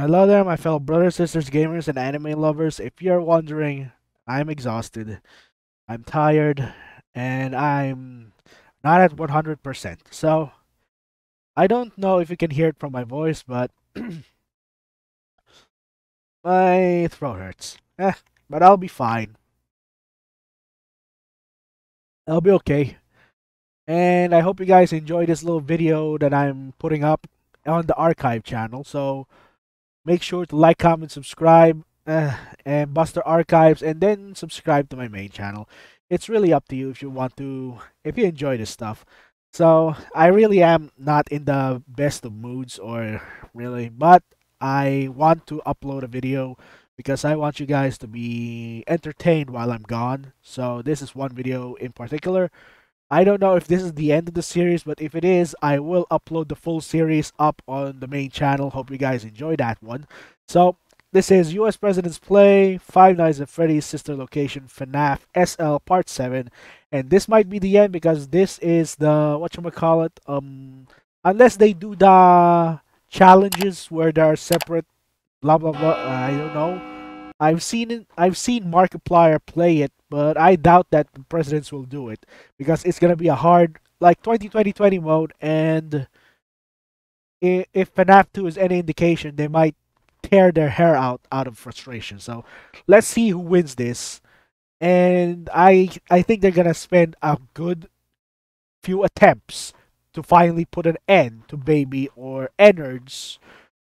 Hello there, my fellow brothers, sisters, gamers, and anime lovers. If you're wondering, I'm exhausted, I'm tired, and I'm not at 100%. So, I don't know if you can hear it from my voice, but my throat hurts. But I'll be fine. I'll be okay. And I hope you guys enjoy this little video that I'm putting up on the archive channel. So, make sure to like, comment, subscribe, and Buster Archives, and then subscribe to my main channel. It's really up to you if you want to, if you enjoy this stuff. So I really am not in the best of moods, or really, but I want to upload a video because I want you guys to be entertained while I'm gone. So this is one video in particular. I don't know if this is the end of the series, but if it is, I will upload the full series up on the main channel. Hope you guys enjoy that one. So, this is US President's Play, Five Nights at Freddy's Sister Location, FNAF SL Part 7. And this might be the end because this is the, whatchamacallit, unless they do the challenges where there are separate blah blah blah, I don't know. I've seen it. I've seen Markiplier play it, but I doubt that the presidents will do it because it's gonna be a hard, like 2020 mode, and if FNAF 2 is any indication, they might tear their hair out of frustration. So let's see who wins this, and I think they're gonna spend a good few attempts to finally put an end to Baby or innards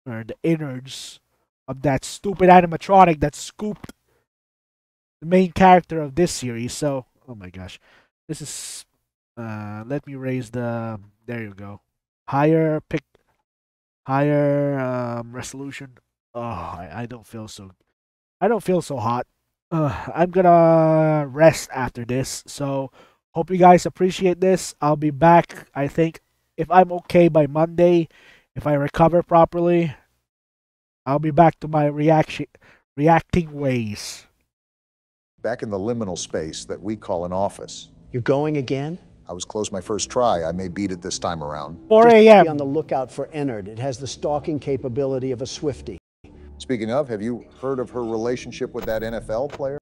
or the innards of that stupid animatronic that scooped the main character of this series. So, oh my gosh, this is. Let me raise the. There you go. Higher pick. Higher resolution. Oh, I don't feel so. I don't feel so hot. I'm gonna rest after this. So, hope you guys appreciate this. I'll be back. I think if I'm okay by Monday, if I recover properly, I'll be back to my reacting ways. Back in the liminal space that we call an office. You're going again? I was close my first try. I may beat it this time around. 4 Just be on a.m. the lookout for Ennard. It has the stalking capability of a Swiftie. Speaking of, have you heard of her relationship with that NFL player?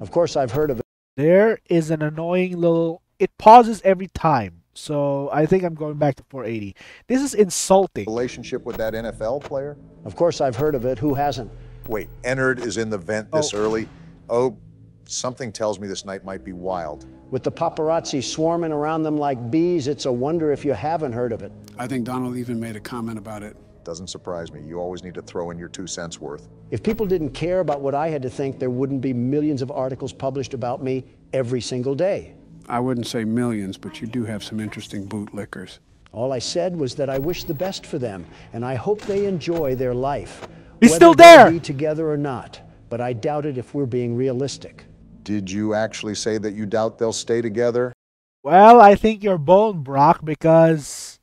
Of course, I've heard of it. There is an annoying little. It pauses every time. So I think I'm going back to 480. This is insulting. Relationship with that NFL player? Of course, I've heard of it. Who hasn't? Wait, Ennard is in the vent this early? Oh, something tells me this night might be wild. With the paparazzi swarming around them like bees, it's a wonder if you haven't heard of it. I think Donald even made a comment about it. Doesn't surprise me. You always need to throw in your 2 cents worth. If people didn't care about what I had to think, there wouldn't be millions of articles published about me every single day. I wouldn't say millions, but you do have some interesting bootlickers. All I said was that I wish the best for them, and I hope they enjoy their life. He's still Whether they'll there. be together or not, but I doubt it if we're being realistic. Did you actually say that you doubt they'll stay together? Well, I think you're bone, Brock, because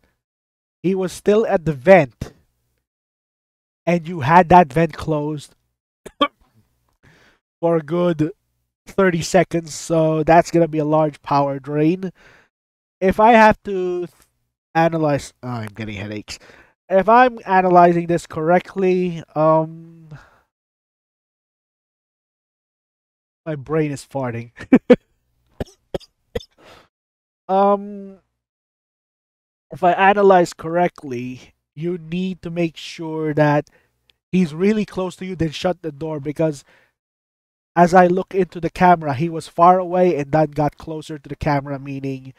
he was still at the vent, and you had that vent closed for a good 30 seconds, so that's gonna be a large power drain. If I have to analyze, oh, I'm getting headaches. If I'm analyzing this correctly, my brain is farting. um, if I analyze correctly, you need to make sure that he's really close to you, then shut the door, because as I look into the camera, he was far away and then got closer to the camera, meaning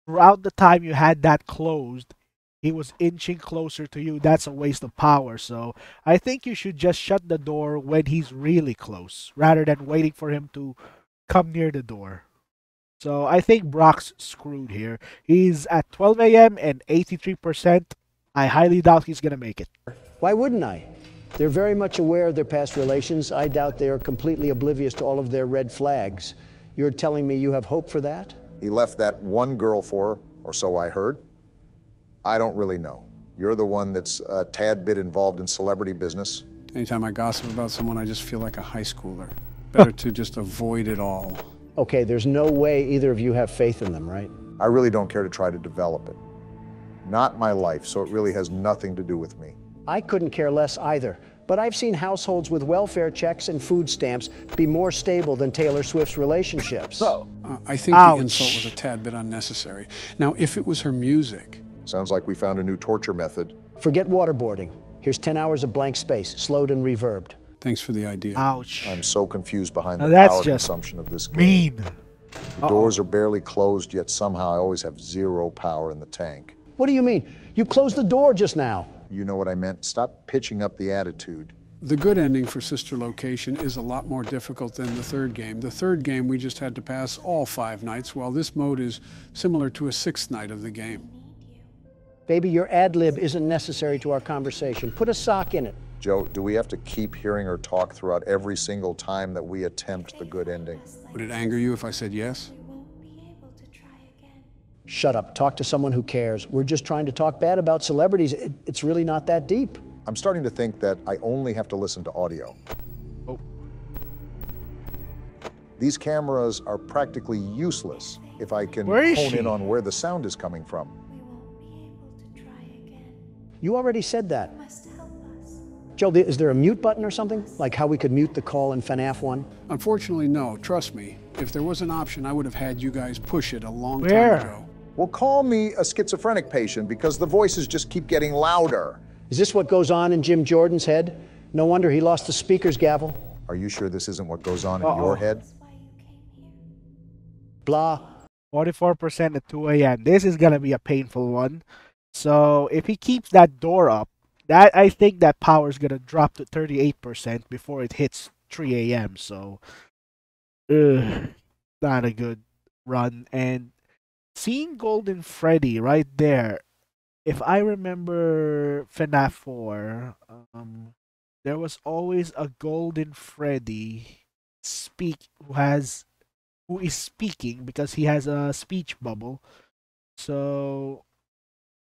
throughout the time you had that closed, he was inching closer to you. That's a waste of power. So I think you should just shut the door when he's really close, rather than waiting for him to come near the door. So I think Brock's screwed here. He's at 12 a.m. and 83%. I highly doubt he's going to make it. Why wouldn't I? They're very much aware of their past relations. I doubt they are completely oblivious to all of their red flags. You're telling me you have hope for that? He left that one girl for her, or so I heard. I don't really know. You're the one that's a tad bit involved in celebrity business. Anytime I gossip about someone, I just feel like a high schooler. Better to just avoid it all. Okay, there's no way either of you have faith in them, right? I really don't care to try to develop it. Not my life, so it really has nothing to do with me. I couldn't care less either. But I've seen households with welfare checks and food stamps be more stable than Taylor Swift's relationships. I think the insult was a tad bit unnecessary. Now, if it was her music... Sounds like we found a new torture method. Forget waterboarding. Here's 10 hours of blank space, slowed and reverbed. Thanks for the idea. Ouch. I'm so confused behind Now the that's power just consumption of this game. Mean. The doors are barely closed, yet somehow I always have zero power in the tank. What do you mean? You closed the door just now. You know what I meant? Stop pitching up the attitude. The good ending for Sister Location is a lot more difficult than the third game. The third game, we just had to pass all 5 nights, while this mode is similar to a 6th night of the game. Baby, your ad-lib isn't necessary to our conversation. Put a sock in it. Joe, do we have to keep hearing her talk throughout every single time that we attempt the good ending? Would it anger you if I said yes? Shut up. Talk to someone who cares. We're just trying to talk bad about celebrities. It's really not that deep. I'm starting to think that I only have to listen to audio. Oh. These cameras are practically useless if I can Where is hone she? in on where the sound is coming from. You already said that. Joe, is there a mute button or something? Like how we could mute the call in FNAF 1? Unfortunately, no. Trust me. If there was an option, I would have had you guys push it a long Where? time ago. Well, call me a schizophrenic patient because the voices just keep getting louder. Is this what goes on in Jim Jordan's head? No wonder he lost the speaker's gavel. Are you sure this isn't what goes on in your head? Blah. 44% at 2 a.m. This is gonna be a painful one. So if he keeps that door up, that I think that power is gonna drop to 38% before it hits 3 a.m. So, not a good run. And seeing Golden Freddy right there, if I remember FNAF 4, there was always a Golden Freddy who is speaking because he has a speech bubble. So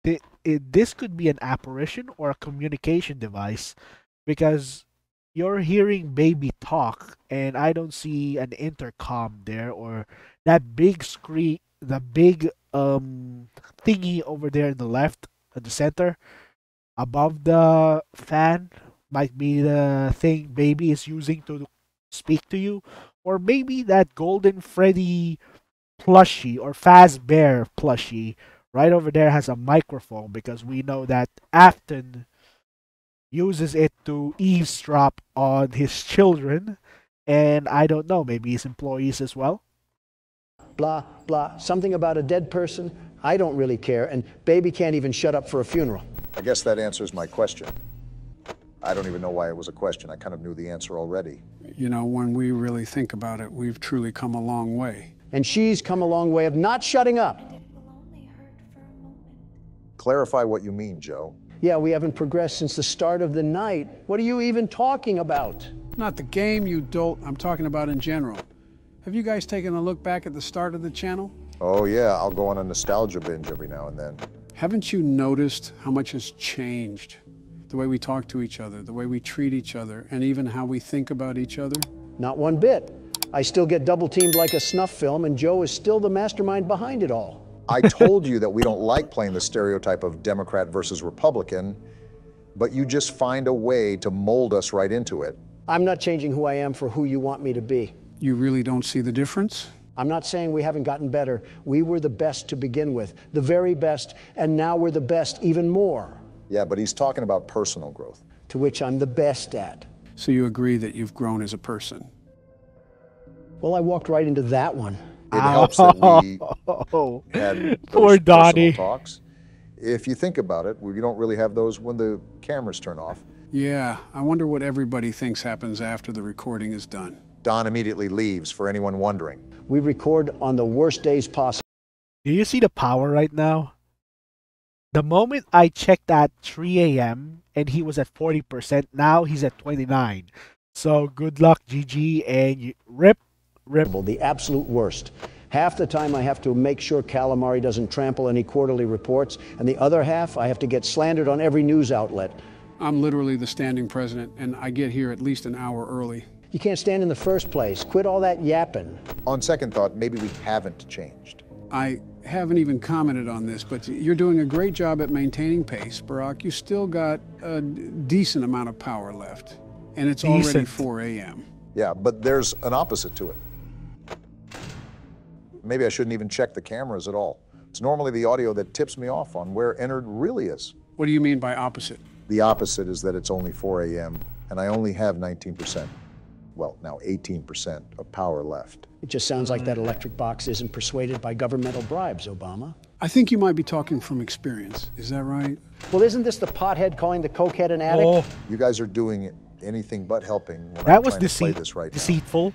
this could be an apparition or a communication device because you're hearing baby talk and I don't see an intercom there or that big screen, the big thingy over there in the left at the center above the fan might be the thing baby is using to speak to you, or maybe that Golden Freddy plushie or Fazbear plushie right over there has a microphone because we know that Afton uses it to eavesdrop on his children, and I don't know, maybe his employees as well. Blah, blah. Something about a dead person? I don't really care, and baby can't even shut up for a funeral. I guess that answers my question. I don't even know why it was a question. I kind of knew the answer already. You know, when we really think about it, we've truly come a long way. And she's come a long way of not shutting up. Clarify what you mean, Joe. Yeah, we haven't progressed since the start of the night. What are you even talking about? Not the game, you dolt. I'm talking about in general. Have you guys taken a look back at the start of the channel? Oh yeah, I'll go on a nostalgia binge every now and then. Haven't you noticed how much has changed? The way we talk to each other, the way we treat each other, and even how we think about each other? Not one bit. I still get double-teamed like a snuff film, and Joe is still the mastermind behind it all. I told you that we don't like playing the stereotype of Democrat versus Republican, but you just find a way to mold us right into it. I'm not changing who I am for who you want me to be. You really don't see the difference? I'm not saying we haven't gotten better. We were the best to begin with, the very best, and now we're the best even more. Yeah, but he's talking about personal growth. To which I'm the best at. So you agree that you've grown as a person? Well, I walked right into that one. It helps that we had Poor those Donnie. personal talks. If you think about it, we don't really have those when the cameras turn off. Yeah, I wonder what everybody thinks happens after the recording is done. Don immediately leaves, for anyone wondering. We record on the worst days possible. Do you see the power right now? The moment I checked at 3 a.m. and he was at 40%, now he's at 29. So good luck, GG, and rip. The absolute worst. Half the time I have to make sure Calamari doesn't trample any quarterly reports, and the other half I have to get slandered on every news outlet. I'm literally the standing president, and I get here at least an hour early. You can't stand in the first place. Quit all that yapping. On second thought, maybe we haven't changed. I haven't even commented on this, but you're doing a great job at maintaining pace, Barack. You still got a decent amount of power left, and it's already Decent. 4 a.m. Yeah, but there's an opposite to it. Maybe I shouldn't even check the cameras at all. It's normally the audio that tips me off on where Ennard really is. What do you mean by opposite? The opposite is that it's only 4 a.m. and I only have 19%, well, now 18% of power left. It just sounds like that electric box isn't persuaded by governmental bribes, Obama. I think you might be talking from experience. Is that right? Well, isn't this the pothead calling the cokehead an addict? Oh, You guys are doing anything but helping when that I'm was trying to play this right now. deceitful.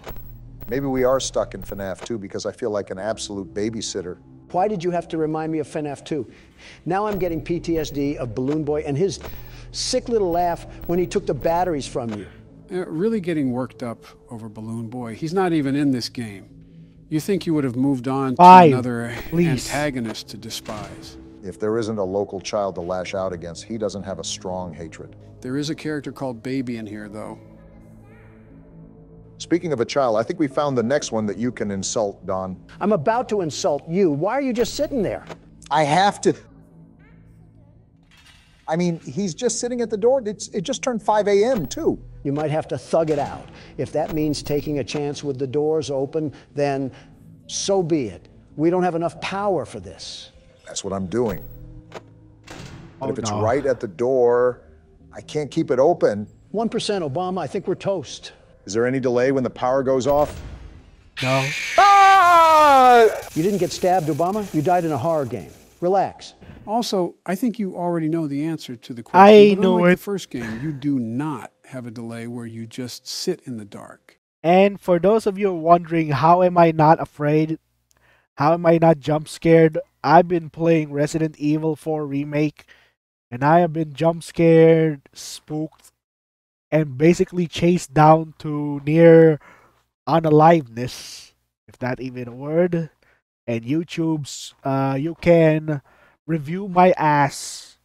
Maybe we are stuck in FNAF 2 because I feel like an absolute babysitter. Why did you have to remind me of FNAF 2? Now I'm getting PTSD of Balloon Boy and his sick little laugh when he took the batteries from you. Really getting worked up over Balloon Boy. He's not even in this game. You think you would have moved on to 5, another please. antagonist to despise. If there isn't a local child to lash out against, he doesn't have a strong hatred. There is a character called Baby in here, though. Speaking of a child, I think we found the next one that you can insult, Don. I'm about to insult you. Why are you just sitting there? I have to. I mean, he's just sitting at the door. It just turned 5 a.m. too. You might have to thug it out. If that means taking a chance with the doors open, then so be it. We don't have enough power for this. That's what I'm doing. But Oh, if it's no. right at the door, I can't keep it open. 1% Obama, I think we're toast. Is there any delay when the power goes off? No. You didn't get stabbed, Obama. You died in a horror game. Relax. Also, I think you already know the answer to the question. I but know unlike it. the first game, you do not have a delay where you just sit in the dark. And for those of you wondering, how am I not afraid? How am I not jump scared? I've been playing Resident Evil 4 Remake, and I have been jump scared, spooked, and basically chased down to near unaliveness, if that even a word. And YouTube's, you can review my ass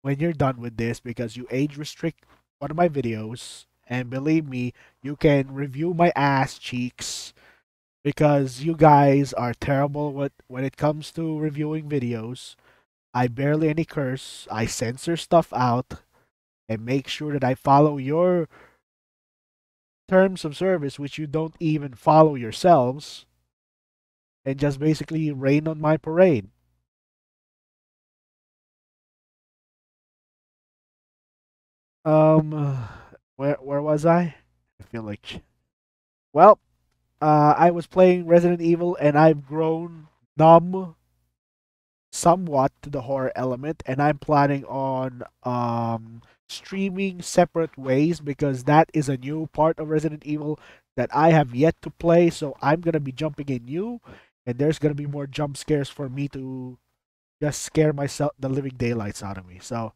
when you're done with this because you age restrict one of my videos. And believe me, you can review my ass cheeks because you guys are terrible when it comes to reviewing videos. I barely any curse. I censor stuff out and make sure that I follow your terms of service, which you don't even follow yourselves, and just basically rain on my parade. Where was I? I feel like, well, I was playing Resident Evil and I've grown numb somewhat to the horror element, and I'm planning on streaming separate ways because that is a new part of Resident Evil that I have yet to play. So I'm gonna be jumping in new, and there's gonna be more jump scares for me to just scare myself the living daylights out of me. So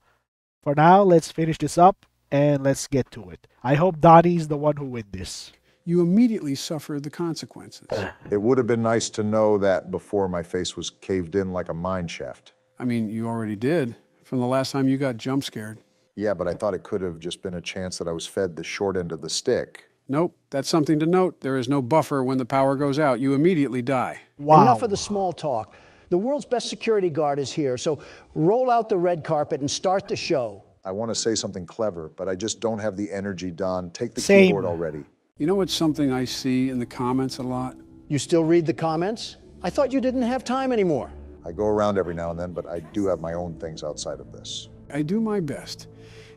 for now, let's finish this up and let's get to it. I hope Donnie's the one who wins this. You immediately suffer the consequences. It would have been nice to know that before my face was caved in like a mine shaft. I mean, you already did from the last time you got jump scared. Yeah, but I thought it could have just been a chance that I was fed the short end of the stick. Nope, that's something to note. There is no buffer when the power goes out. You immediately die. Wow. Enough of the small talk. The world's best security guard is here, so roll out the red carpet and start the show. I want to say something clever, but I just don't have the energy, Don. Take the Same. keyboard already. You know what's something I see in the comments a lot? You still read the comments? I thought you didn't have time anymore. I go around every now and then, but I do have my own things outside of this. I do my best.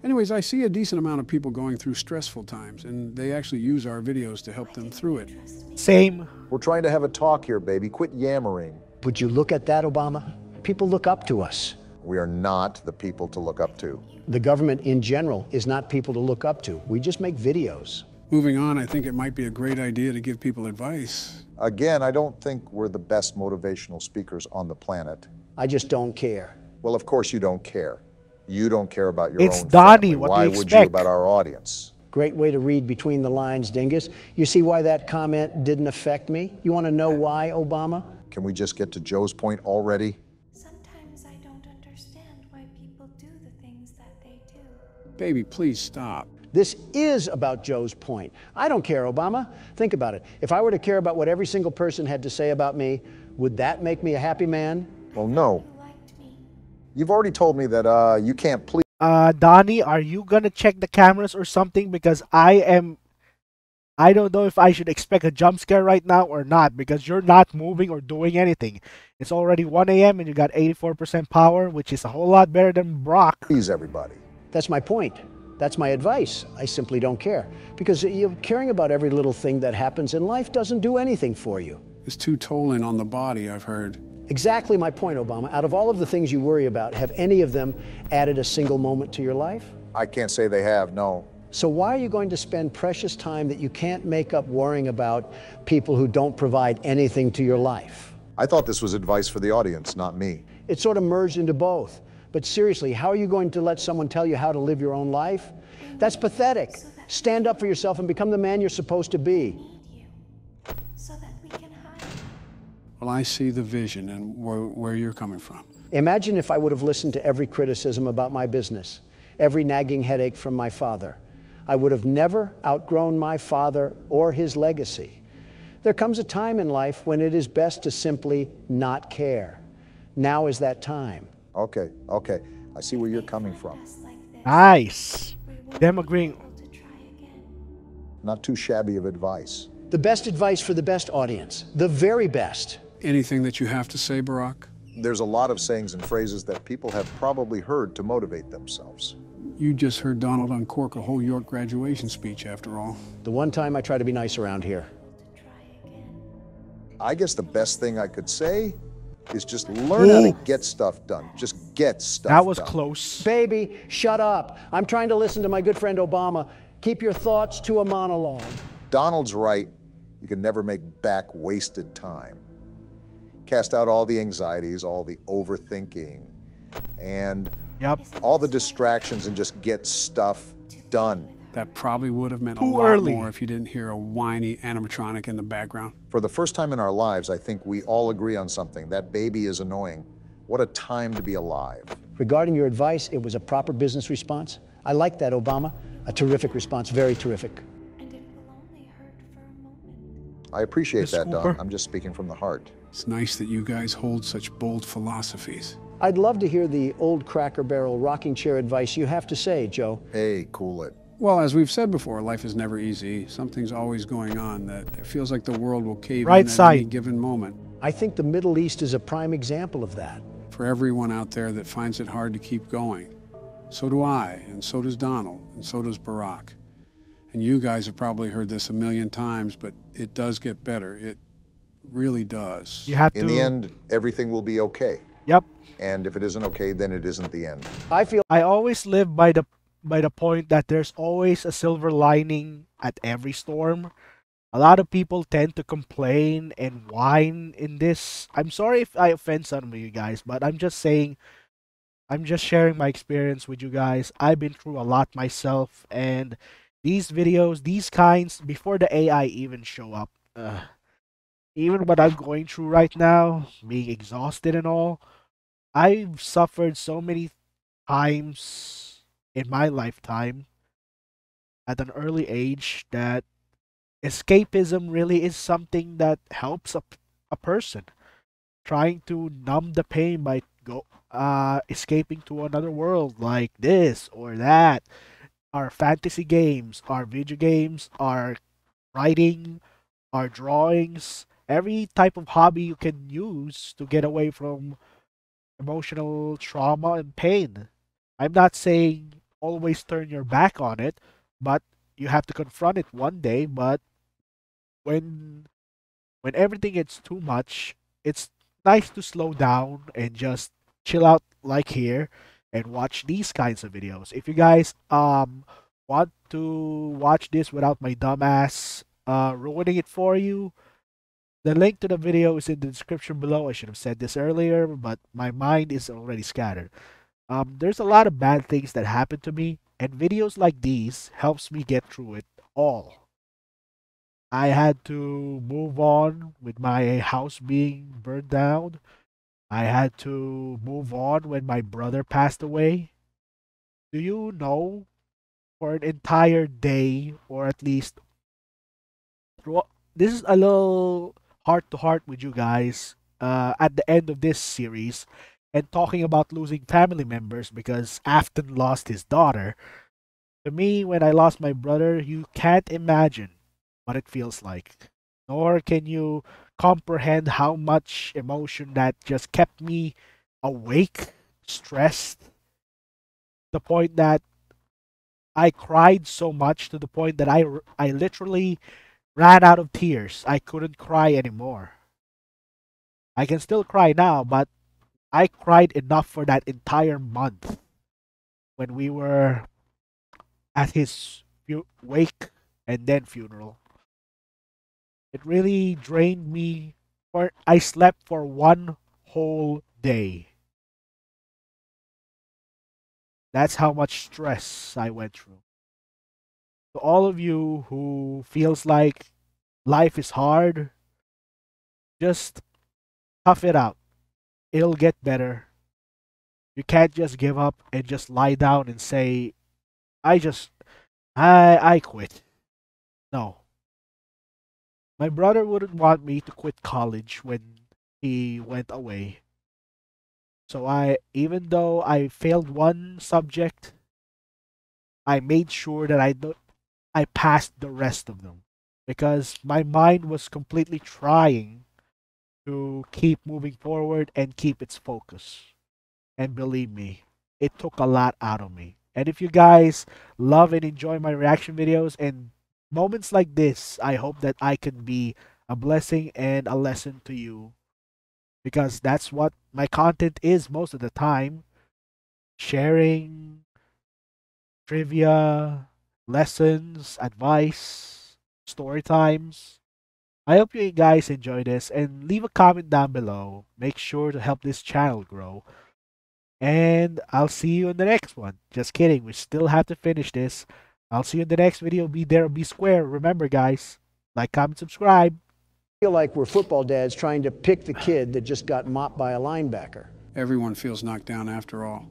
Anyways, I see a decent amount of people going through stressful times, and they actually use our videos to help them through it. Same. We're trying to have a talk here, baby. Quit yammering. Would you look at that, Obama? People look up to us. We are not the people to look up to. The government in general is not people to look up to. We just make videos. Moving on, I think it might be a great idea to give people advice. Again, I don't think we're the best motivational speakers on the planet. I just don't care. Well, of course you don't care. You don't care about your It's own Donnie, family. what do Why you would expect? you about our audience? Great way to read between the lines, Dingus. You see why that comment didn't affect me? You want to know why, Obama? Can we just get to Joe's point already? Sometimes I don't understand why people do the things that they do. Baby, please stop. This is about Joe's point. I don't care, Obama. Think about it. If I were to care about what every single person had to say about me, Would that make me a happy man? Well, no. You liked me. You've already told me that you can't please. Donnie, are you gonna check the cameras or something? Because I don't know if I should expect a jump scare right now or not, because you're not moving or doing anything. It's already 1 a.m. and you got 84% power, which is a whole lot better than Brock. Please everybody. That's my point. That's my advice. I simply don't care. Because caring about every little thing that happens in life doesn't do anything for you. It's too tolling on the body, I've heard. Exactly my point, Obama. Out of all of the things you worry about, have any of them added a single moment to your life? I can't say they have, no. So why are you going to spend precious time that you can't make up worrying about people who don't provide anything to your life? I thought this was advice for the audience, not me. It sort of merged into both. But seriously, how are you going to let someone tell you how to live your own life? That's pathetic. Stand up for yourself and become the man you're supposed to be. Need you. So that we can hide. Well, I see the vision and where you're coming from. Imagine if I would have listened to every criticism about my business, every nagging headache from my father. I would have never outgrown my father or his legacy. There comes a time in life when it is best to simply not care. Now is that time. Okay. I see where you're coming from. Just like this, Nice. we won't Them be agreeing. able to try again. Not too shabby of advice. The best advice for the best audience, the very best. Anything that you have to say, Barack? There's a lot of sayings and phrases that people have probably heard to motivate themselves. You just heard Donald uncork a whole York graduation speech, after all. The one time I try to be nice around here. To try again. I guess the best thing I could say is just learn how to get stuff done. Just get stuff That was done. close. Baby, shut up. I'm trying to listen to my good friend Obama. Keep your thoughts to a monologue. Donald's right. You can never make back wasted time. Cast out all the anxieties, all the overthinking, and Yep. all the distractions and just get stuff done. That probably would have meant a Too lot early. more if you didn't hear a whiny animatronic in the background. For the first time in our lives, I think we all agree on something. That baby is annoying. What a time to be alive. Regarding your advice, it was a proper business response. I like that, Obama. A terrific response, very terrific. And it will only hurt for a moment. I appreciate Miss that, Don. Cooper. I'm just speaking from the heart. It's nice that you guys hold such bold philosophies. I'd love to hear the old Cracker Barrel rocking chair advice you have to say, Joe. Hey, cool it. Well, as we've said before, life is never easy. Something's always going on that it feels like the world will cave Right in side. at any given moment. I think the Middle East is a prime example of that. For everyone out there that finds it hard to keep going. So do I, and so does Donald, and so does Barack. And you guys have probably heard this a million times, but it does get better. It really does. You have to. In the end, everything will be okay. Yep. And if it isn't okay, then it isn't the end. I feel I always live by the point that there's always a silver lining at every storm. A lot of people tend to complain and whine in this. I'm sorry if I offend some of you guys, but I'm just saying, I'm just sharing my experience with you guys. I've been through a lot myself, and these videos, these kinds, before the AI even show up, even what I'm going through right now, being exhausted and all, I've suffered so many times in my lifetime at an early age that escapism really is something that helps a person trying to numb the pain by escaping to another world like this or that. Our fantasy games, our video games, our writing, our drawings, every type of hobby you can use to get away from emotional trauma and pain. I'm not saying always turn your back on it, but you have to confront it one day. But when everything gets too much, it's nice to slow down and just chill out like here and watch these kinds of videos. If you guys want to watch this without my dumbass ruining it for you, the link to the video is in the description below. I should have said this earlier, but my mind is already scattered. There's a lot of bad things that happen to me, and videos like these helps me get through it all. I had to move on with my house being burned down. I had to move on when my brother passed away. Do you know, for an entire day, or at least, this is a little heart to heart with you guys. at the end of this series and talking about losing family members because Afton lost his daughter. To me, when I lost my brother, you can't imagine what it feels like, nor can you comprehend how much emotion that just kept me awake, stressed, the point that I cried so much to the point that I literally ran out of tears. I couldn't cry anymore. I can still cry now, but I cried enough for that entire month when we were at his wake and then funeral. It really drained me. For I slept for one whole day. That's how much stress I went through. To all of you who feels like life is hard, just tough it out. It'll get better. You can't just give up and just lie down and say, I just I quit. No. My brother wouldn't want me to quit college when he went away. So even though I failed one subject, I made sure that I passed the rest of them because my mind was completely trying to keep moving forward and keep its focus. And believe me, it took a lot out of me. And if you guys love and enjoy my reaction videos and moments like this, I hope that I can be a blessing and a lesson to you because that's what my content is most of the time, sharing trivia, lessons, advice, story times. I hope you guys enjoy this and leave a comment down below. Make sure to help this channel grow. And I'll see you in the next one. Just kidding, we still have to finish this. I'll see you in the next video. Be there or be square. Remember, guys, like, comment, subscribe. Feel like we're football dads trying to pick the kid that just got mopped by a linebacker. Everyone feels knocked down after all.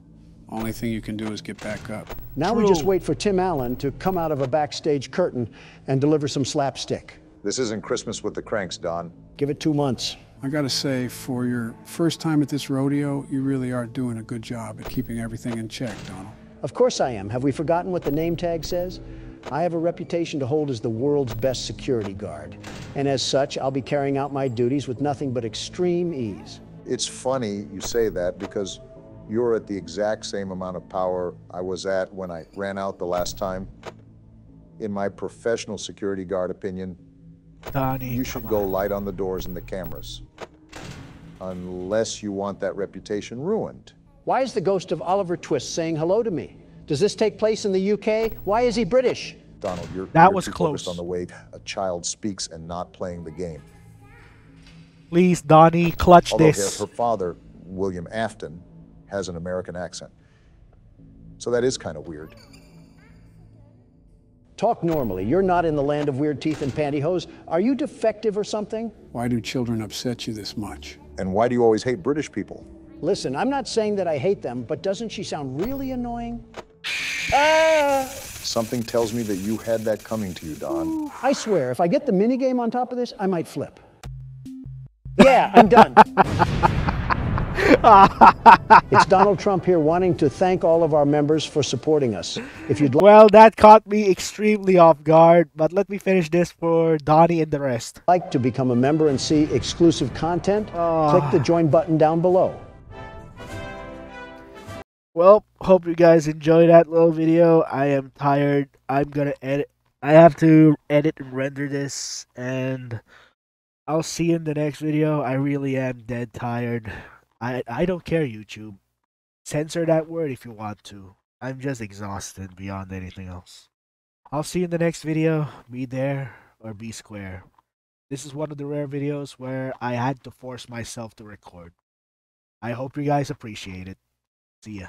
Only thing you can do is get back up. Now we just wait for Tim Allen to come out of a backstage curtain and deliver some slapstick. This isn't Christmas with the Cranks, Don. Give it 2 months. I gotta say, for your first time at this rodeo, you really are doing a good job at keeping everything in check, Donald. Of course I am. Have we forgotten what the name tag says? I have a reputation to hold as the world's best security guard. And as such, I'll be carrying out my duties with nothing but extreme ease. It's funny you say that because you're at the exact same amount of power I was at when I ran out the last time. In my professional security guard opinion, Donnie, you should go light on the doors and the cameras. Unless you want that reputation ruined. Why is the ghost of Oliver Twist saying hello to me? Does this take place in the UK? Why is he British? Donald, you're was too close. focused on the way a child speaks and not playing the game. Please, Donnie, clutch Although this. her father, William Afton, has an American accent. So that is kind of weird. Talk normally. You're not in the land of weird teeth and pantyhose. Are you defective or something? Why do children upset you this much? And why do you always hate British people? Listen, I'm not saying that I hate them, but doesn't she sound really annoying? Something tells me that you had that coming to you, Don. I swear, if I get the minigame on top of this, I might flip. Yeah, I'm done. It's Donald Trump here wanting to thank all of our members for supporting us. If you'd Well, that caught me extremely off guard, but let me finish this for Donnie and the rest. like to become a member and see exclusive content, click the join button down below. Well, hope you guys enjoyed that little video. I am tired. I'm gonna edit. I have to edit and render this, and I'll see you in the next video. I really am dead tired. I don't care, YouTube. Censor that word if you want to. I'm just exhausted beyond anything else. I'll see you in the next video. Be there or be square. This is one of the rare videos where I had to force myself to record. I hope you guys appreciate it. See ya.